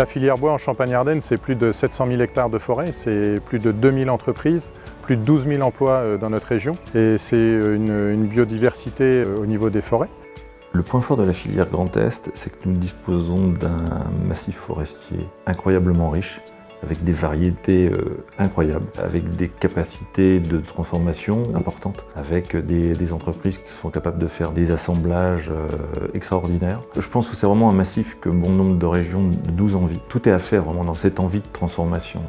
La filière bois en Champagne-Ardenne, c'est plus de 700 000 hectares de forêt, c'est plus de 2000 entreprises, plus de 12 000 emplois dans notre région et c'est une biodiversité au niveau des forêts. Le point fort de la filière Grand Est, c'est que nous disposons d'un massif forestier incroyablement riche, avec des variétés incroyables, avec des capacités de transformation importantes, avec des entreprises qui sont capables de faire des assemblages extraordinaires. Je pense que c'est vraiment un massif que bon nombre de régions nous envient. Tout est à faire vraiment dans cette envie de transformation.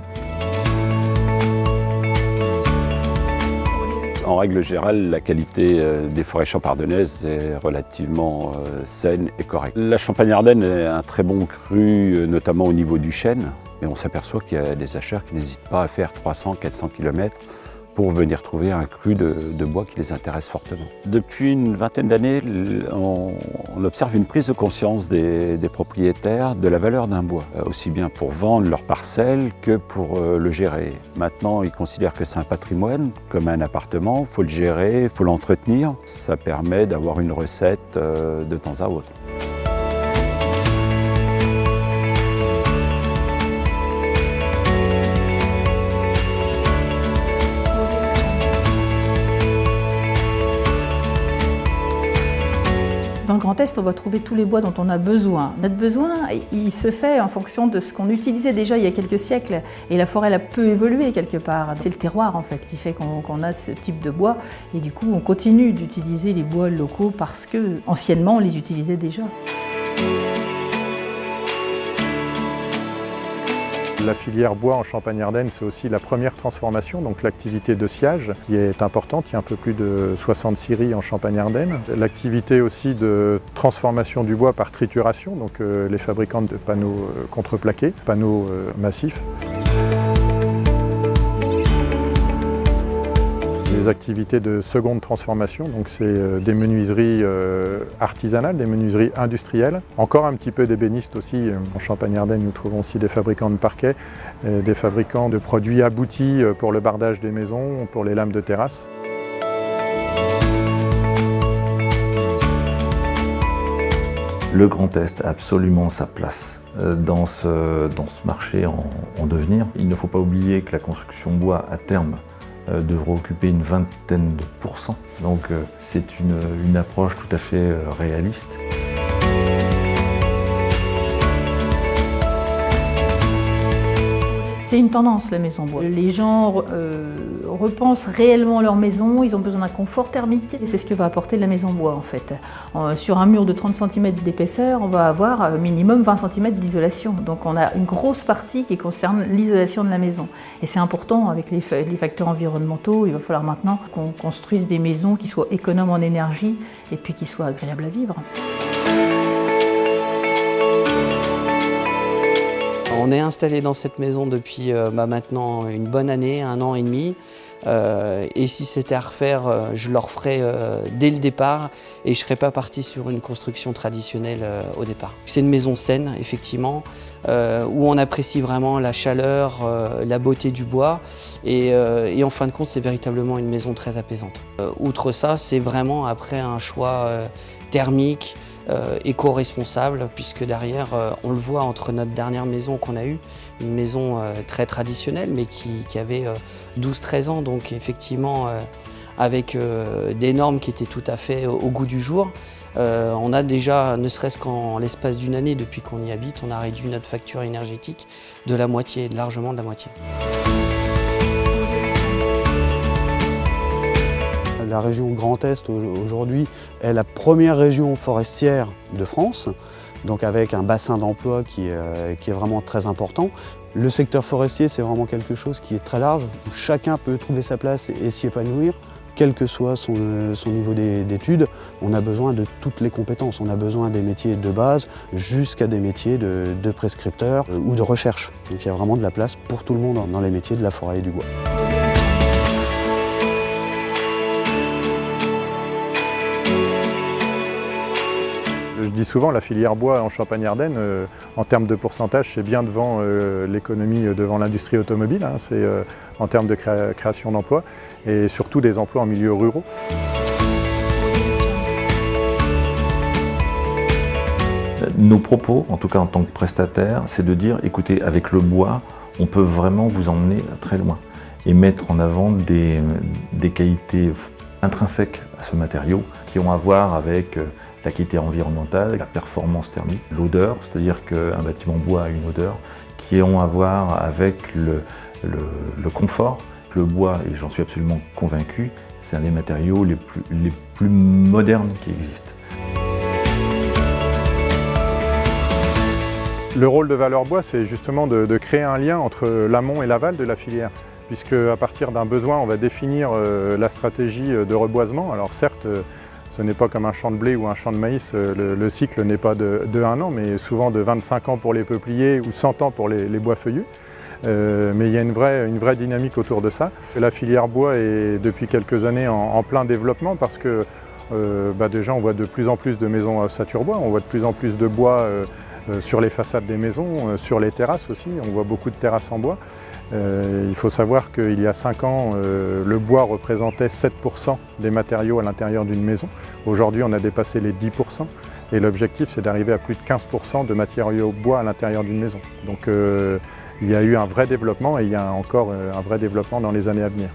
En règle générale, la qualité des forêts champardonnaises est relativement saine et correcte. La Champagne-Ardenne est un très bon cru, notamment au niveau du chêne. Et on s'aperçoit qu'il y a des acheteurs qui n'hésitent pas à faire 300-400 km pour venir trouver un cru de bois qui les intéresse fortement. Depuis une vingtaine d'années, on observe une prise de conscience des propriétaires de la valeur d'un bois, aussi bien pour vendre leur parcelle que pour le gérer. Maintenant, ils considèrent que c'est un patrimoine, comme un appartement, il faut le gérer, il faut l'entretenir. Ça permet d'avoir une recette de temps à autre. Dans le Grand Est, on va trouver tous les bois dont on a besoin. Notre besoin, il se fait en fonction de ce qu'on utilisait déjà il y a quelques siècles. Et la forêt, elle a peu évolué quelque part. C'est le terroir en fait qui fait qu'on a ce type de bois. Et du coup, on continue d'utiliser les bois locaux parce que anciennement, on les utilisait déjà. La filière bois en Champagne-Ardenne, c'est aussi la première transformation, donc l'activité de sciage qui est importante. Il y a un peu plus de 60 scieries en Champagne-Ardenne. L'activité aussi de transformation du bois par trituration, donc les fabricants de panneaux contreplaqués, panneaux massifs. Les activités de seconde transformation, donc c'est des menuiseries artisanales, des menuiseries industrielles. Encore un petit peu d'ébénistes aussi. En Champagne-Ardenne, nous trouvons aussi des fabricants de parquets, des fabricants de produits aboutis pour le bardage des maisons, pour les lames de terrasse. Le Grand Est a absolument sa place dans ce marché en devenir. Il ne faut pas oublier que la construction bois, à terme, devrait occuper une vingtaine de %. Donc c'est une approche tout à fait réaliste. C'est une tendance, la maison bois. Les gens repensent réellement leur maison, ils ont besoin d'un confort thermique. Et c'est ce que va apporter la maison bois en fait. Sur un mur de 30 cm d'épaisseur, on va avoir minimum 20 cm d'isolation. Donc on a une grosse partie qui concerne l'isolation de la maison. Et c'est important avec les facteurs environnementaux, il va falloir maintenant qu'on construise des maisons qui soient économes en énergie et puis qui soient agréables à vivre. On est installé dans cette maison depuis maintenant une bonne année, 1 an et demi. Et si c'était à refaire, je le referais dès le départ et je ne serais pas parti sur une construction traditionnelle au départ. C'est une maison saine, effectivement, où on apprécie vraiment la chaleur, la beauté du bois et en fin de compte, c'est véritablement une maison très apaisante. Outre ça, c'est vraiment après un choix thermique, éco-responsable, puisque derrière, on le voit entre notre dernière maison qu'on a eue, une maison très traditionnelle, mais qui avait 12-13 ans, donc effectivement avec des normes qui étaient tout à fait au goût du jour. On a déjà, ne serait-ce qu'en l'espace d'une année depuis qu'on y habite, on a réduit notre facture énergétique de la moitié, largement de la moitié. La région Grand Est aujourd'hui est la première région forestière de France, donc avec un bassin d'emploi qui est vraiment très important. Le secteur forestier, c'est vraiment quelque chose qui est très large, où chacun peut trouver sa place et s'y épanouir. Quel que soit son niveau d'études, on a besoin de toutes les compétences. On a besoin des métiers de base jusqu'à des métiers de prescripteurs ou de recherche. Donc il y a vraiment de la place pour tout le monde dans les métiers de la forêt et du bois. Je dis souvent, la filière bois en Champagne-Ardenne, en termes de pourcentage, c'est bien devant l'économie, devant l'industrie automobile. Hein, c'est en termes de création d'emplois et surtout des emplois en milieux ruraux. Nos propos, en tout cas en tant que prestataire, c'est de dire, écoutez, avec le bois, on peut vraiment vous emmener très loin et mettre en avant des qualités intrinsèques à ce matériau qui ont à voir avec la qualité environnementale, la performance thermique, l'odeur, c'est-à-dire qu'un bâtiment bois a une odeur, qui ont à voir avec le confort. Le bois, et j'en suis absolument convaincu, c'est un des matériaux les plus modernes qui existent. Le rôle de Valeur Bois, c'est justement de créer un lien entre l'amont et l'aval de la filière, puisque à partir d'un besoin, on va définir la stratégie de reboisement. Alors certes, ce n'est pas comme un champ de blé ou un champ de maïs, le cycle n'est pas de 1 an, mais souvent de 25 ans pour les peupliers ou 100 ans pour les bois feuillus. Mais il y a une vraie dynamique autour de ça. La filière bois est depuis quelques années en plein développement parce que déjà on voit de plus en plus de maisons ossature bois, on voit de plus en plus de bois sur les façades des maisons, sur les terrasses aussi, on voit beaucoup de terrasses en bois. Il faut savoir qu'il y a 5 ans, le bois représentait 7% des matériaux à l'intérieur d'une maison. Aujourd'hui, on a dépassé les 10%. Et l'objectif, c'est d'arriver à plus de 15% de matériaux bois à l'intérieur d'une maison. Donc il y a eu un vrai développement et il y a encore un vrai développement dans les années à venir.